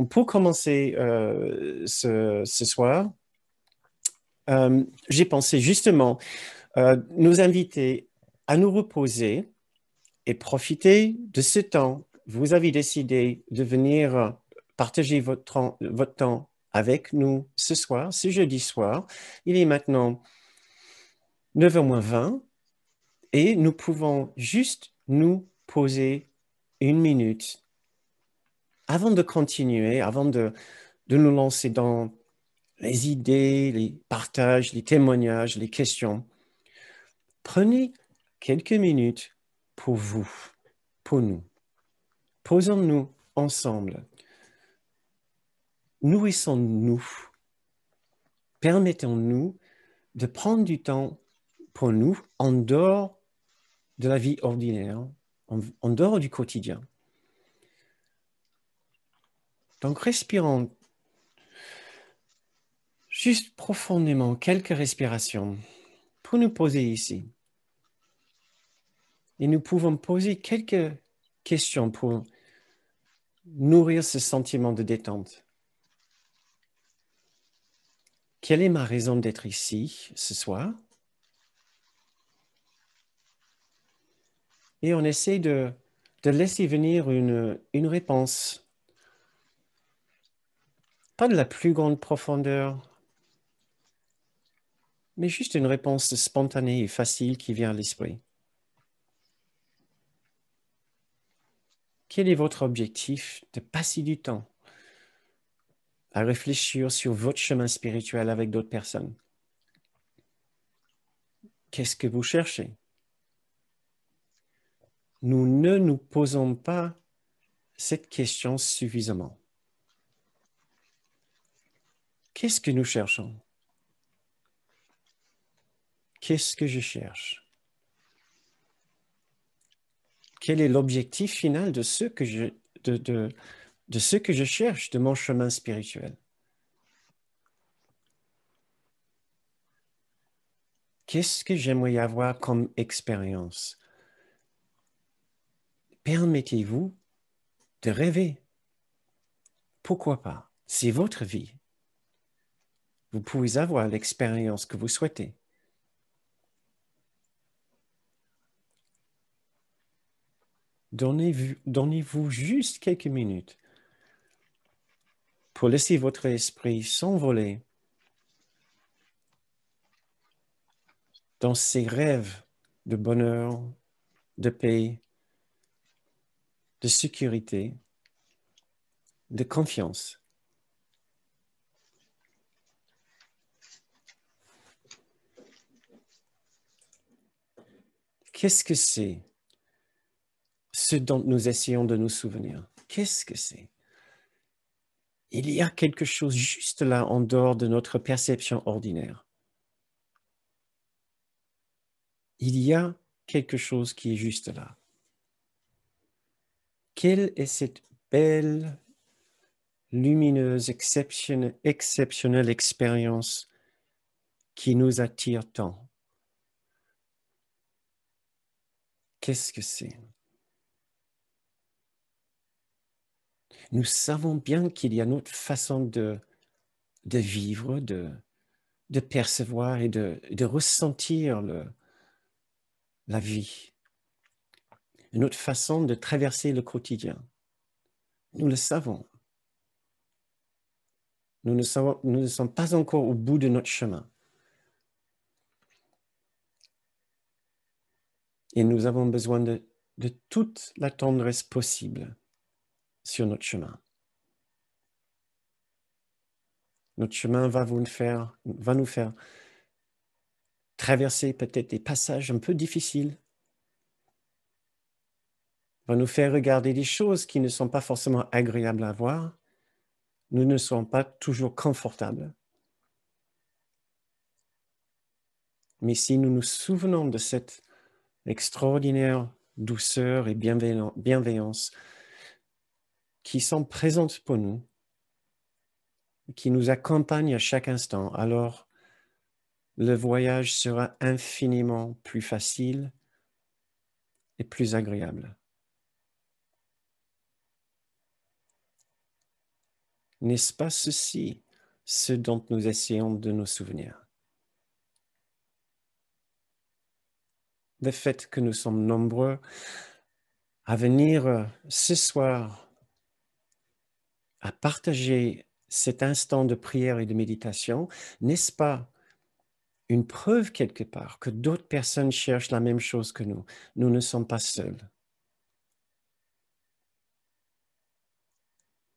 Pour commencer ce soir, j'ai pensé justement nous inviter à nous reposer et profiter de ce temps. Vous avez décidé de venir partager votre temps avec nous ce soir, ce jeudi soir. Il est maintenant 9h moins 20 et nous pouvons juste nous poser une minute avant de continuer, avant de nous lancer dans les idées, les partages, les témoignages, les questions. Prenez quelques minutes pour vous, pour nous. Posons-nous ensemble. Nourrissons-nous. Permettons-nous de prendre du temps pour nous en dehors de la vie ordinaire, en dehors du quotidien. Donc, respirons juste profondément quelques respirations pour nous poser ici. Et nous pouvons poser quelques questions pour nourrir ce sentiment de détente. Quelle est ma raison d'être ici ce soir? Et on essaie de laisser venir une réponse. Pas de la plus grande profondeur, mais juste une réponse spontanée et facile qui vient à l'esprit. Quel est votre objectif de passer du temps à réfléchir sur votre chemin spirituel avec d'autres personnes? Qu'est-ce que vous cherchez? Nous ne nous posons pas cette question suffisamment. Qu'est-ce que nous cherchons? Qu'est-ce que je cherche? Quel est l'objectif final de ce que je cherche, de mon chemin spirituel? Qu'est-ce que j'aimerais avoir comme expérience? Permettez-vous de rêver. Pourquoi pas? C'est votre vie. Vous pouvez avoir l'expérience que vous souhaitez. Donnez-vous juste quelques minutes pour laisser votre esprit s'envoler dans ces rêves de bonheur, de paix, de sécurité, de confiance. Qu'est-ce que c'est ce dont nous essayons de nous souvenir? Qu'est-ce que c'est? Il y a quelque chose juste là en dehors de notre perception ordinaire. Il y a quelque chose qui est juste là. Quelle est cette belle, lumineuse, exceptionnelle expérience qui nous attire tant? Qu'est-ce que c'est? Nous savons bien qu'il y a une autre façon de vivre, de percevoir et de ressentir la vie. Une autre façon de traverser le quotidien. Nous le savons. Nous ne sommes pas encore au bout de notre chemin. Et nous avons besoin de toute la tendresse possible sur notre chemin. Notre chemin va nous faire traverser peut-être des passages un peu difficiles, va nous faire regarder des choses qui ne sont pas forcément agréables à voir. Nous ne sommes pas toujours confortables. Mais si nous nous souvenons de cette extraordinaire douceur et bienveillance qui sont présentes pour nous, qui nous accompagnent à chaque instant, alors le voyage sera infiniment plus facile et plus agréable. N'est-ce pas ceci, ce dont nous essayons de nous souvenir? Le fait que nous sommes nombreux à venir ce soir à partager cet instant de prière et de méditation, n'est-ce pas une preuve quelque part que d'autres personnes cherchent la même chose que nous? Nous ne sommes pas seuls.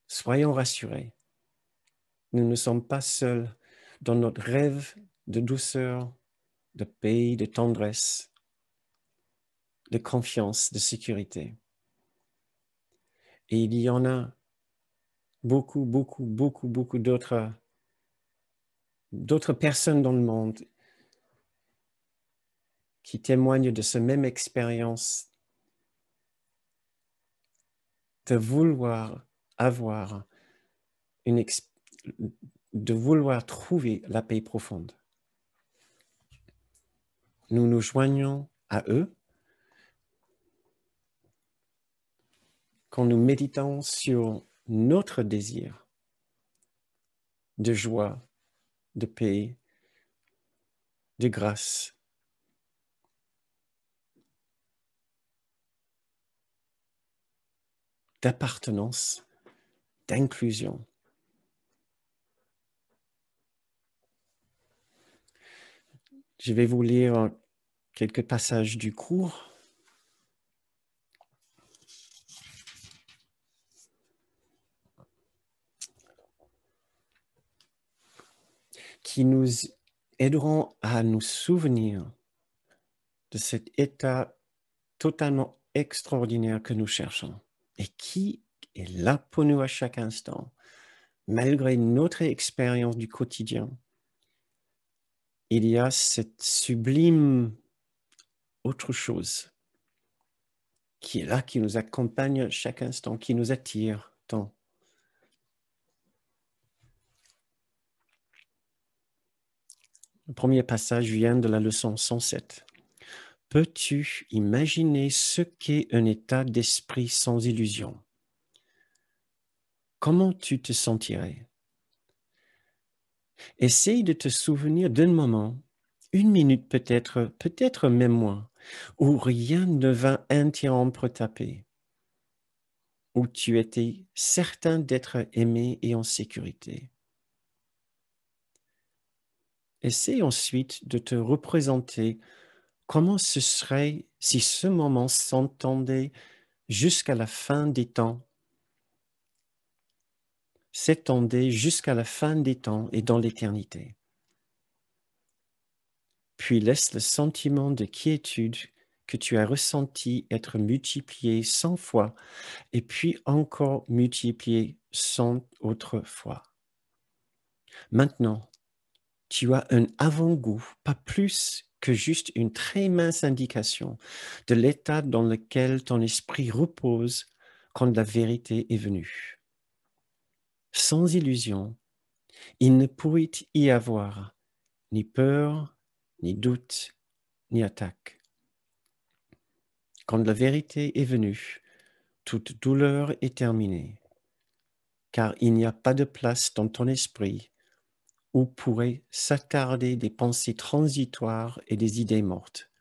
Soyons rassurés. Nous ne sommes pas seuls dans notre rêve de douceur, de paix, de tendresse, de confiance, de sécurité. Et il y en a beaucoup d'autres personnes dans le monde qui témoignent de cette même expérience de vouloir avoir de vouloir trouver la paix profonde. Nous nous joignons à eux quand nous méditons sur notre désir de joie, de paix, de grâce, d'appartenance, d'inclusion. Je vais vous lire quelques passages du cours. Qui nous aideront à nous souvenir de cet état totalement extraordinaire que nous cherchons et qui est là pour nous à chaque instant, malgré notre expérience du quotidien. Il y a cette sublime autre chose qui est là, qui nous accompagne chaque instant, qui nous attire tant. Le premier passage vient de la leçon 107. Peux-tu imaginer ce qu'est un état d'esprit sans illusion? Comment tu te sentirais? Essaye de te souvenir d'un moment, une minute peut-être, peut-être même moins, où rien ne vint interrompre ta paix, où tu étais certain d'être aimé et en sécurité. Essaye ensuite de te représenter comment ce serait si ce moment s'étendait jusqu'à la fin des temps et dans l'éternité. Puis laisse le sentiment de quiétude que tu as ressenti être multiplié 100 fois et puis encore multiplié 100 autres fois. Maintenant, tu as un avant-goût, pas plus que juste une très mince indication de l'état dans lequel ton esprit repose quand la vérité est venue. Sans illusion, il ne pourrait y avoir ni peur, ni doute, ni attaque. Quand la vérité est venue, toute douleur est terminée, car il n'y a pas de place dans ton esprit où pourraient s'attarder des pensées transitoires et des idées mortes.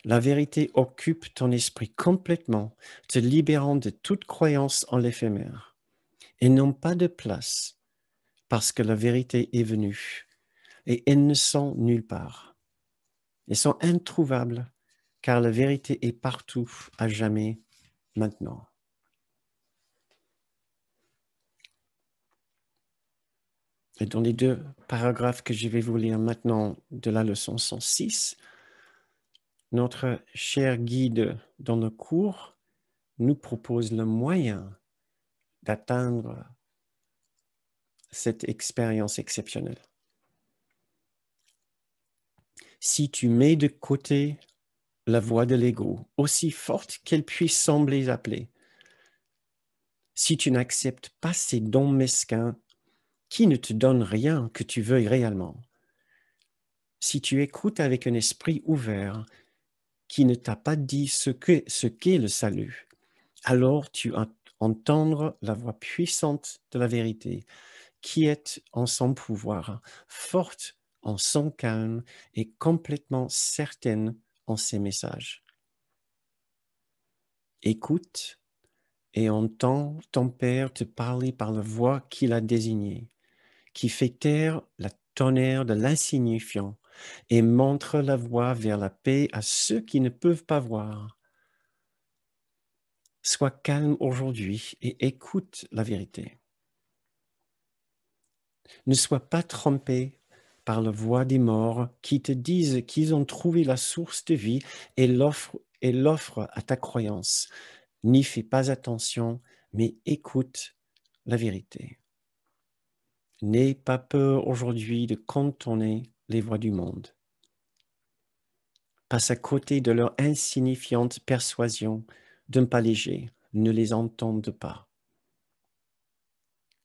La vérité occupe ton esprit complètement, te libérant de toute croyance en l'éphémère, et n'ont pas de place parce que la vérité est venue, et elles ne sont nulle part. Elles sont introuvables, car la vérité est partout, à jamais, maintenant. Et dans les deux paragraphes que je vais vous lire maintenant de la leçon 106, notre cher guide dans le cours nous propose le moyen d'atteindre cette expérience exceptionnelle. Si tu mets de côté la voix de l'ego, aussi forte qu'elle puisse sembler appeler, si tu n'acceptes pas ces dons mesquins qui ne te donnent rien que tu veuilles réellement, si tu écoutes avec un esprit ouvert qui ne t'a pas dit ce qu'est le salut, alors tu entendre la voix puissante de la vérité, qui est en son pouvoir, forte en son calme et complètement certaine en ses messages. Écoute et entends ton Père te parler par la voix qu'il a désignée, qui fait taire la tonnerre de l'insignifiant et montre la voie vers la paix à ceux qui ne peuvent pas voir. Sois calme aujourd'hui et écoute la vérité. Ne sois pas trompé par la voix des morts qui te disent qu'ils ont trouvé la source de vie et l'offrent à ta croyance. N'y fais pas attention, mais écoute la vérité. N'aie pas peur aujourd'hui de contourner les voies du monde. Passe à côté de leur insignifiante persuasion d'un pas léger. Ne les entende pas.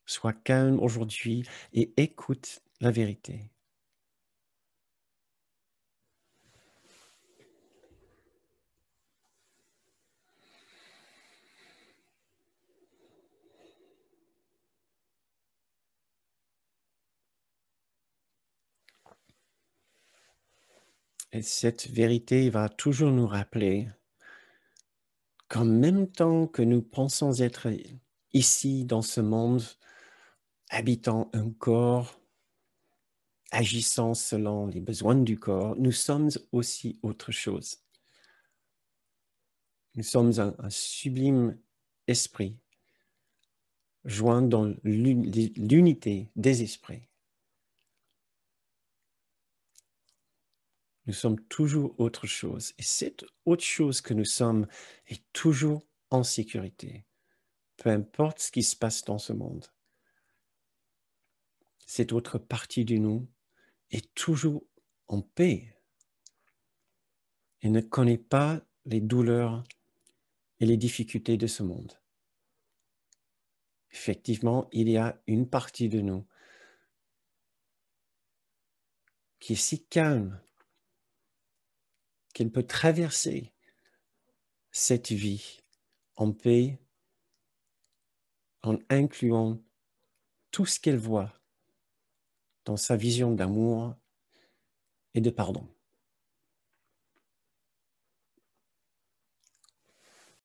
Sois calme aujourd'hui et écoute la vérité. Et cette vérité va toujours nous rappeler qu'en même temps que nous pensons être ici dans ce monde, habitant un corps, agissant selon les besoins du corps, nous sommes aussi autre chose. Nous sommes un sublime esprit, joint dans l'unité des esprits. Nous sommes toujours autre chose. Et cette autre chose que nous sommes est toujours en sécurité, peu importe ce qui se passe dans ce monde. Cette autre partie de nous est toujours en paix et ne connaît pas les douleurs et les difficultés de ce monde. Effectivement, il y a une partie de nous qui est si calme qu'elle peut traverser cette vie en paix en incluant tout ce qu'elle voit dans sa vision d'amour et de pardon.